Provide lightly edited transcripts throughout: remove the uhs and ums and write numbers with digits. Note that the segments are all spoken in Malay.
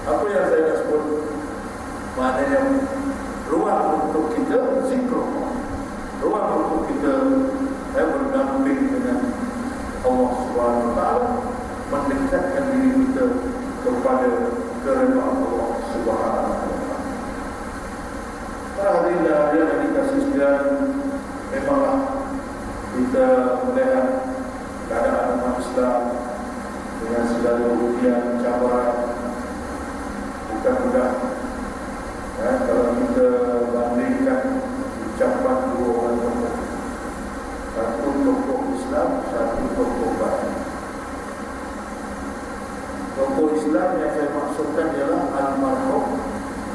Apa yang saya dah sebut, maknanya ruang untuk kita zikrullah, ruang untuk kita berdamping dengan Allah Subhanahu Wa Taala, mendekatkan diri kita kepada keredaan Allah Subhanahu Wa Taala. Para hadirin yang dikasihi sekalian, memanglah kita melihat keadaan umat Islam dengan segala ujian, cabaran, bukan mudah. Kalau kita bandingkan ucapan dua orang tokoh, satu tokoh Islam, satu tokoh Barat. Tokoh Islam yang saya maksudkan ialah almarhum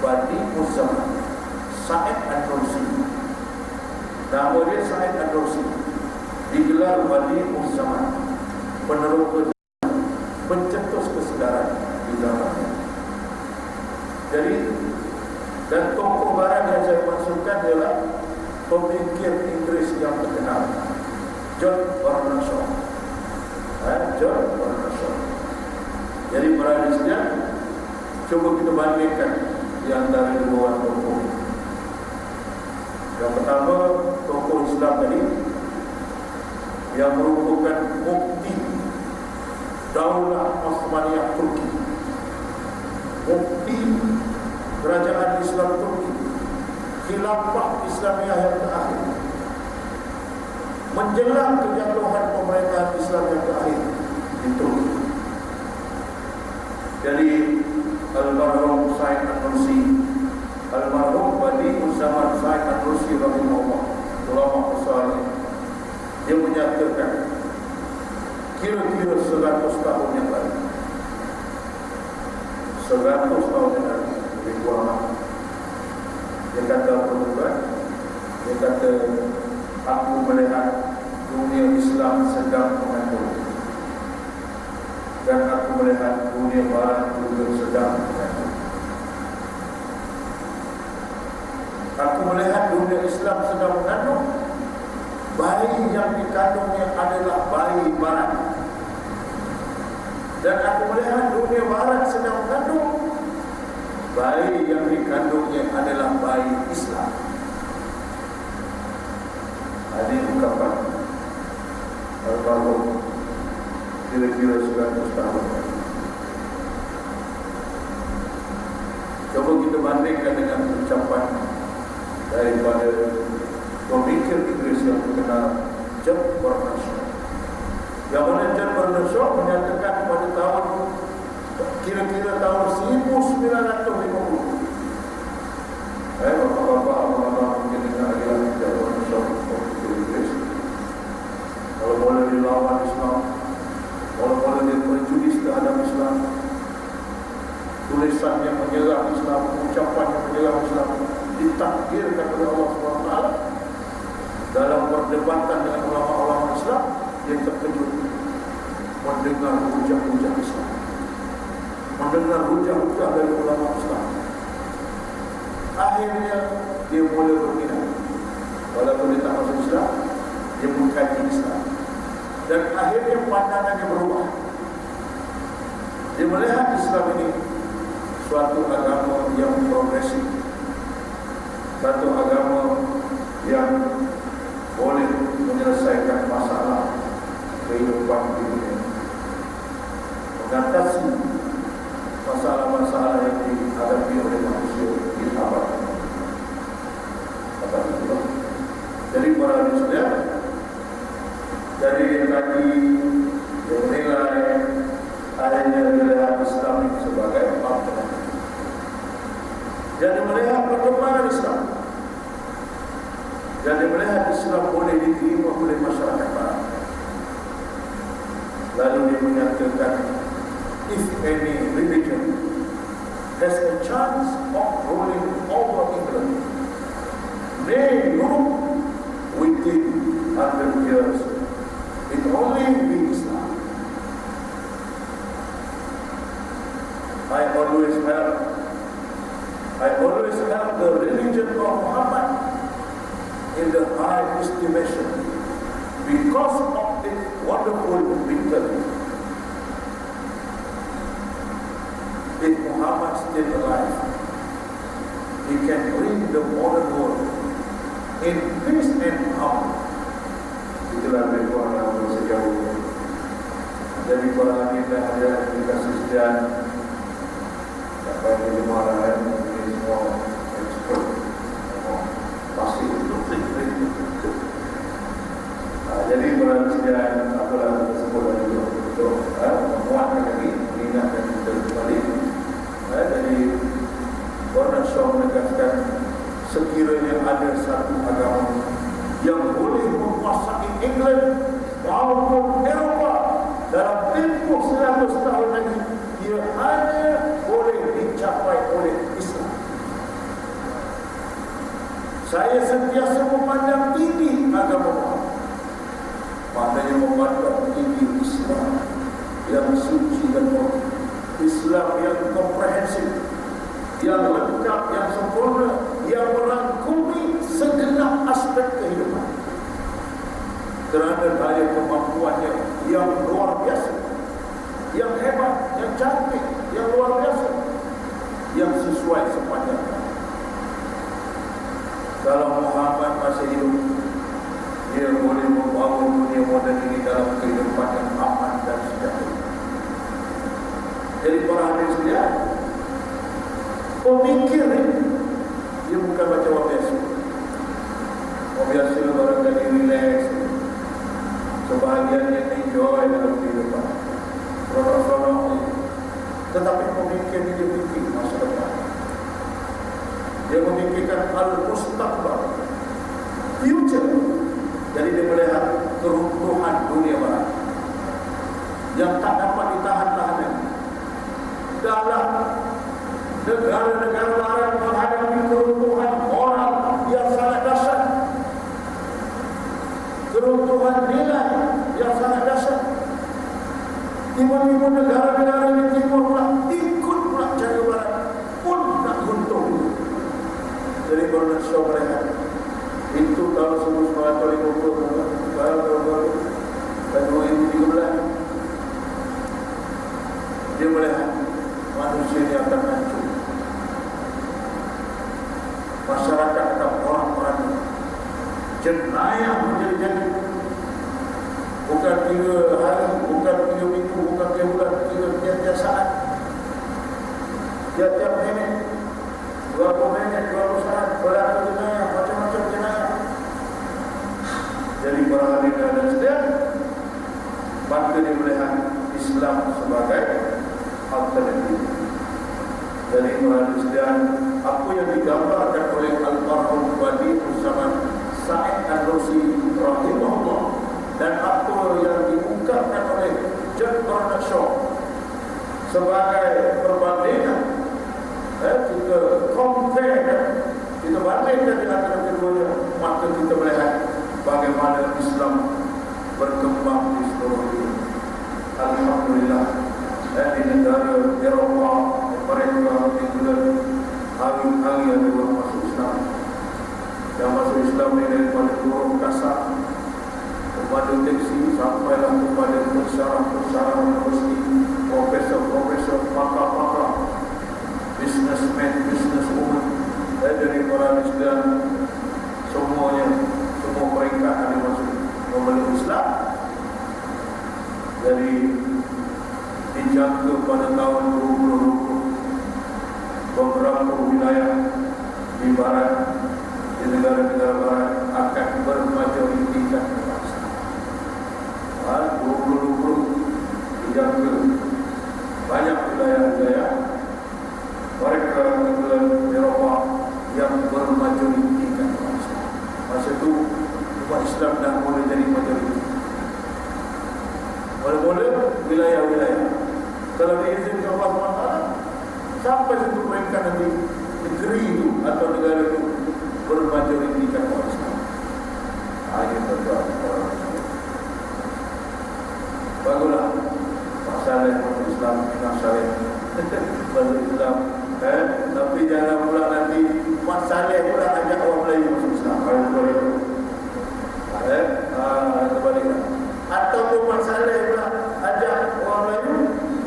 Badi'uz Zaman, Said An-Nursi. Nama dia Said An-Nursi, digelar Badi'uz Zaman, penerus pencetus kesedaran di zamannya. Jadi, dan tokoh Barat yang saya maksudkan adalah pemikir Inggris yang terkenal, John Bernard Shaw. John Bernard Shaw. Jadi para hadirin, cuba kita bandingkan di antara dua tokoh. Yang pertama, tokoh Islam tadi yang merupakan mufti Daulah Osmaniyah Turki, mufti kerajaan Islam Turki, khilafah Islamiyah yang terakhir, menjelang kejatuhan pemerintahan Islam yang terakhir di Turki. Jadi almarhum Said An-Nursi, almarhum Badi'uz Zaman Said An-Nursi rahimahullah, ulama besar, dia menyatakan kira-kira 100 tahun yang lalu, 100 tahun yang lalu, lebih kurang. Dia kata apa tuan? Dia kata, aku melihat dunia Islam sedang mengandung, dan aku melihat dunia Barat juga sedang mengandung. Aku melihat dunia Islam sedang mengandung. Bayi yang dikandungnya adalah bayi Barat, dan aku melihat dunia Barat sedang mengandung. Bayi yang dikandungnya adalah bayi Islam. Ini ungkapan almarhum kira-kira 100 tahun. Coba kita bandingkan dengan ucapan daripada pemikir Inggris yang terkenal, John Bernard Shaw. Yang mana John Bernard Shaw menyatakan pada tahun kira-kira tahun 1950. Bapak-bapak mungkin dengar John Bernard Shaw, pemikir Inggris. Kalau boleh dilawan Islam, kalau boleh dia prejudis terhadap Islam, tulisan yang menyerang Islam, ucapan yang menyerang Islam, ditakdirkan oleh Allah SWT. Dalam perdebatan dengan ulama-ulama Islam, dia terkejut mendengar hujah-hujah Islam, mendengar hujah-hujah dari ulama Islam. Akhirnya dia boleh berminat, walaupun dia tak masuk Islam, dia mengkaji Islam, dan akhirnya pandangannya berubah. Dia melihat Islam ini suatu agama yang progresif, satu agama yang boleh menyelesaikan masalah kehidupan dunia, mengatasi masalah-masalah yang dihadapi oleh manusia di abad. Jadi para hadirin, jadi tadi yang menilai adanya wilayah Islam sebagai alternatif. Jadi melihat perkembangan Islam, jadi melihat Islam boleh diterima oleh masyarakat Barat. Lalu dia menyatakan, if any religion has a chance of ruling over England, nay Europe, within 100 years, it only be Islam. I always have I always have the religion of Muhammad in the high estimation because of its wonderful victory. If Muhammad still alive, he can bring the modern world in peace and harmony. Itulah berkuasa sejauh. Jadi para kita ada dikasih sekian. Sampai di mana ini semua ekspor pasti untuk trik. Jadi para sekian apalah tersebut untuk menguatkan lagi, mengingatkan kita kembali. Jadi orang Syam menegaskan sekiranya ada satu agama yang boleh menguasai England maupun Eropah dalam tempoh 100 tahun lagi, ia hanya boleh dicapai oleh Islam. Saya sentiasa memandang tinggi agama Muhammad, maknanya memandang tinggi Islam yang suci dan murni, Islam yang komprehensif, yang lengkap, yang sempurna, yang merangkumi segenap aspek kehidupan. Kerana daya kemampuannya yang luar biasa, yang hebat, yang cantik, yang luar biasa, yang sesuai sepanjang. Kalau Muhammad masih hidup, dia boleh membangun dunia moden ini dalam kehidupan yang aman dan sejahtera. Jadi para hadirin sekalian, pemikir ini dia bukan macam orang biasa. Orang biasa barangkali relax, sebahagian yang enjoy dalam kehidupan, seronok-seronok. Tetapi pemikir ini dia fikir masa depan. Dia memikirkan al-mustaqbal, future. Jadi dia melihat keruntuhan dunia barat yang tak dapat ditahan-tahan. Dalam negara-negara barat menghadapi keruntuhan moral yang sangat dahsyat, keruntuhan nilai yang sangat dahsyat. Tiba-tiba negara-negara di timur pula ikut pula cara barat pun nak guntung. Jadi Gordon Shaw melihat itu tahun 1950 baru dan 2013 dia melihat manusia ini akan hancur, masyarakat akan orang-orang jenayah menjadi-jadi, bukan 3 hari, bukan 3 minggu, bukan 3 bulan, tiap-tiap saat, tiap-tiap minit, 20 minit, 20 saat, berlaku jenayah, macam-macam jenayah. Jadi para hadirin dan sekalian, maka dia melihat Islam sebagai alternatif. Jadi para hadirin sekalian, apa yang digambarkan oleh Al-Marhum Badi'us Zaman Sa'id An-Nursi rahimahullah dan apa yang diungkapkan oleh John Bernard Shaw sebagai perbandingan, kita compare, kita bandingkan di antara keduanya, maka kita melihat bagaimana Islam berkembang di seluruh dunia. Alhamdulillah, di negara Eropah mereka England hari-hari ada orang masuk Islam. Yang masuk Islam ini daripada turun kasar kepada teksi sampailah kepada pensyarah universiti, profesor, pakar, businessman, businesswoman, dari para Islam semuanya, semua peringkat ada masuk memeluk Islam. Jadi dijangka pada tahun 2020 beberapa wilayah di barat, di negara-negara barat akan bermajoritikan bangsa. 2020 dijangka banyak wilayah-wilayah mereka England, Eropah yang bermajoritikan bangsa. Masa itu umat Islam dah boleh jadi majoriti. Mula-mula wilayah-wilayah, kalau diizinkan Allah SWT, sampai satu peringkat nanti negeri itu atau negara itu bermajoritikan orang Islam. Ini berdoa orang Islam. Bagulah masalah Islam, Islam Syariah, Islam Tapi jangan pula nanti Mat Saleh pula ajak orang Melayu masuk Islam. Kalau boleh. Terbaliklah. Ataupun Mat Saleh pula ajak orang Melayu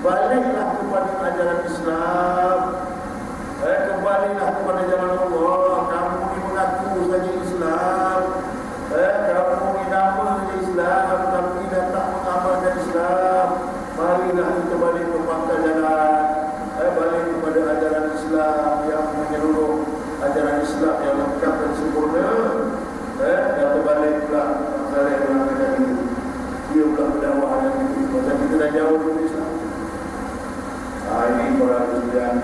baliklah kepada ajaran Islam. Kembalilah kepada jalan Allah. Kamu ni mengaku saja Islam. Kamu ni nama saja Islam, tapi dah tak mengamalkan Islam. Marilah kita balik ke pangkal jalan. Balik kepada ajaran Islam yang menyeluruh, ajaran Islam yang lengkap dan sempurna. Dan terbalik pula Saleh orang kata itu, dia pula berdakwah yang itu. Macam kita dah jauh dari Islam. Ini para Islam.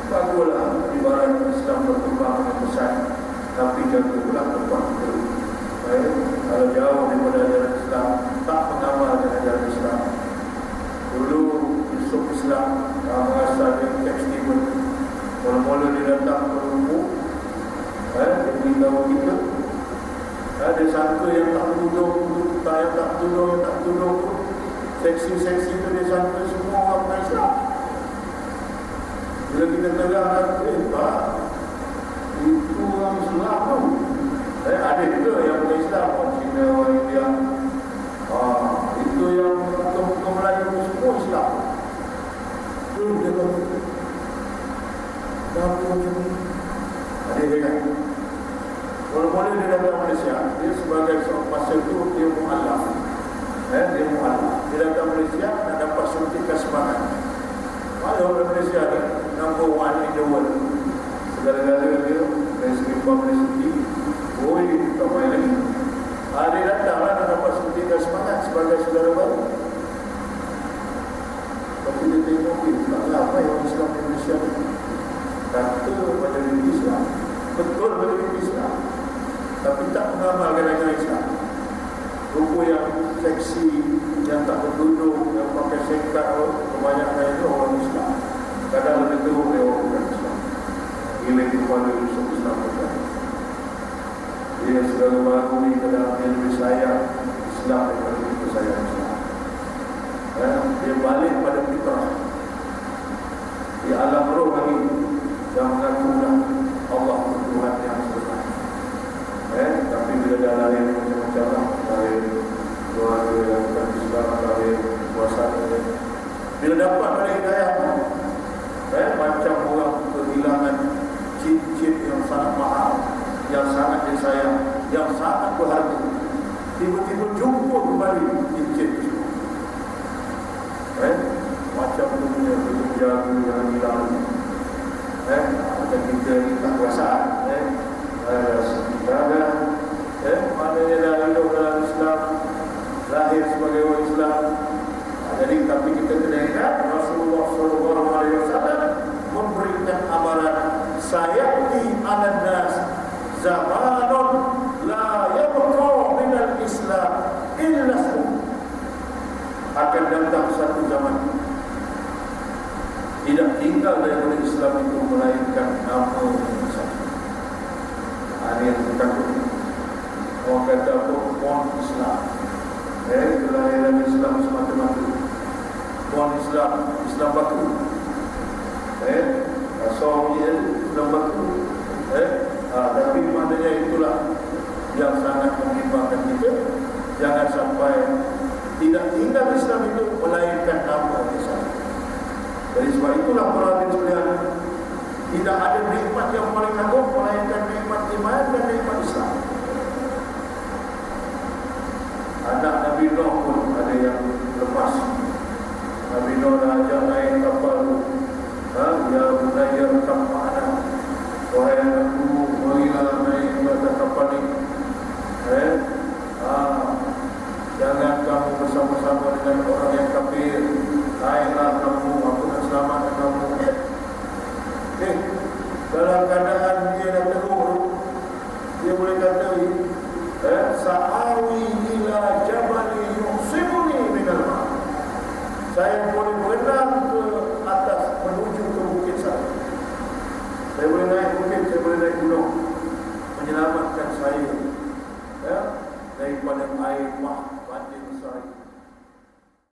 Baguslah ibarat Islam berkembang dengan besar, tapi jaga pula tempat itu. Kalau jauh daripada ajaran Islam, tak mengamalkan ajaran Islam. Dulu Yusuf Islam mengasal dari Cap Steven. Mula-mula dia datang ke rumah, dia beritahu kita. Dia sangka yang tak tudung, yang tak tudung, seksi-seksi itu dia sangka semua orang bukan Islam. Bila kita terangkan, tak, itu orang Islam tu. Ada juga yang bukan Islam, orang Cina, orang India. Itu yang bukan Melayu semua Islam. Itu dia kata, kenapa macam ni? Ada dia kan? Mula-mula dia datang Malaysia, dia sebagai seorang pasal itu, dia mu'alaf. Dia mu'alaf. Dia datang Malaysia nak dapat suntikan semangat. Kalau orang Malaysia ni, number one in the world. Segala-gala dia, dari segi publicity, tak main lagi. Dia datanglah nak dapat suntikan semangat sebagai saudara baru. Tapi dia tengok, taklah apa yang Islam di Malaysia ni. Kata pada diri Islam, betul pada diri Islam, tapi tak mengamalkan ajaran Islam. Rupa yang seksi, yang tak berduduk, yang pakai singkat, kebanyakan itu orang Islam. Kadang lebih teruk dia orang bukan Islam. Gila kepada Yusuf Islam bukan. Dia segala baru ni kadang dia lebih sayang Islam daripada kita sayang Islam. Dia balik pada fitrah. Di alam roh lagi yang mengakulah Allah Tuhan yang sebenar. Tapi bila dah lahir macam-macam lah, lahir keluarga yang bukan Islam, lahir puasa, bila dapat pada hidayah, macam orang kehilangan cincin yang sangat mahal, yang sangat disayang, yang sangat berharga, tiba-tiba jumpa kembali cincin itu. Macam punya jaga yang hilang. Macam kita ni tak perasaan. Maknanya dah hidup dalam Islam, lahir sebagai orang Islam. Jadi tapi kita kena ingat Rasulullah SAW memberikan amaran, sayati 'alan nas zamanun la yabqa minal Islam illa ismu. Akan datang satu zaman tidak tinggal daripada Islam itu melainkan nama saja. Ini yang terkandung. Orang kata apa? Born Islam. Kelahiran Islam semata-mata. Born Islam, Islam baku. Asal Islam baku. Tapi maknanya itulah yang sangat membimbangkan kita. Jangan sampai tidak tinggal Islam itu melainkan nama Islam. Dari sebab itulah para hadirin sekalian, tidak ada nikmat yang paling agung melainkan nikmat iman dan nikmat Islam. Anak Nabi Nuh pun ada yang lepas. Nabi Nuh dah ajak naik kapal. Ya bunayya rkab ma'ana. Wahai anakku, marilah naik ke atas kapal ini. Jangan kamu bersama-sama dengan orang yang kafir. Naiklah kamu, aku nak selamatkan kamu. Dalam keadaan dia dah teruk, dia boleh kata, sa'awi ila jabali yu'simuni minal ma'. Saya boleh berenang ke atas menuju ke bukit saya. Saya boleh naik bukit, saya boleh naik gunung, menyelamatkan saya daripada air mah banjir besar.